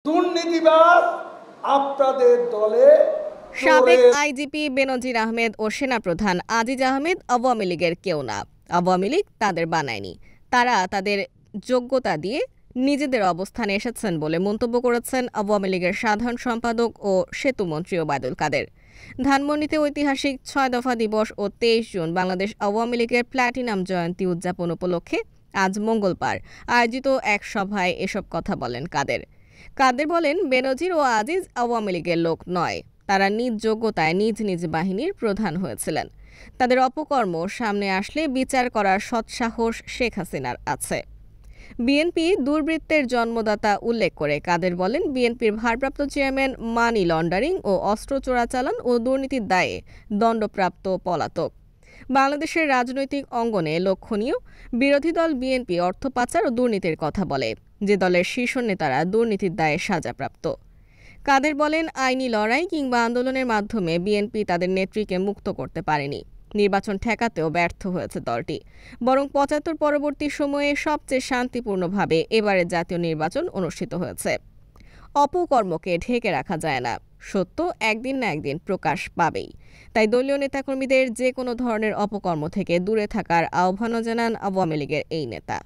দুর্নীতিবাজ আপনাদের দলে। সাবেক আইজিপি বেনজির আহমেদ ও সেনাপ্রধান আজিজ আহমেদ আওয়ামী লীগের কেউ না। আওয়ামী লীগ তাদের বানায়নি, তারা তাদের যোগ্যতা দিয়ে নিজেদের অবস্থানে এসেছেন বলে মন্তব্য করেছেন আওয়ামী লীগের সাধারণ সম্পাদক ও সেতুমন্ত্রী ওবায়দুল কাদের। ধানমন্ডিতে ঐতিহাসিক ৬ দফা দিবস ও ২৩ জুন বাংলাদেশ আওয়ামী লীগের প্ল্যাটিনাম জয়ন্তী উদযাপন উপলক্ষে আজ মঙ্গলবার আয়োজিত এক সভায় এসব কথা বলেন কাদের। কাদের বলেন, বেনজির ও আজিজ আওয়ামী লীগের লোক নয়, তারা নিজ যোগ্যতায় নিজ নিজ বাহিনীর প্রধান হয়েছিলেন। তাদের অপকর্ম সামনে আসলে বিচার করার সৎসাহস শেখ হাসিনার আছে। বিএনপি দুর্বৃত্তের জন্মদাতা উল্লেখ করে কাদের বলেন, বিএনপির ভারপ্রাপ্ত চেয়ারম্যান মানি লন্ডারিং ও অস্ত্র চোরাচালান ও দুর্নীতির দায়ে দণ্ডপ্রাপ্ত পলাতক। বাংলাদেশের রাজনৈতিক অঙ্গনে লক্ষণীয়, বিরোধী দল বিএনপি অর্থ পাচার ও দুর্নীতির কথা বলে, যে দলের শীর্ষ নেতারা দুর্নীতির দায়ে সাজাপ্রাপ্ত। কাদের বলেন, আইনি লড়াই কিংবা আন্দোলনের মাধ্যমে বিএনপি তাদের নেত্রীকে মুক্ত করতে পারেনি। নির্বাচন ঠেকাতেও ব্যর্থ হয়েছে দলটি, বরং ৭৫ পরবর্তী সময়ে সবচেয়ে শান্তিপূর্ণভাবে এবারের জাতীয় নির্বাচন অনুষ্ঠিত হয়েছে। অপকর্মকে ঢেকে রাখা যায় না, সত্য একদিন না একদিন প্রকাশ পাবেই। তাই দলীয় নেতাকর্মীদের যে কোনো ধরনের অপকর্ম থেকে দূরে থাকার আহ্বানও জানান আওয়ামী লীগের এই নেতা।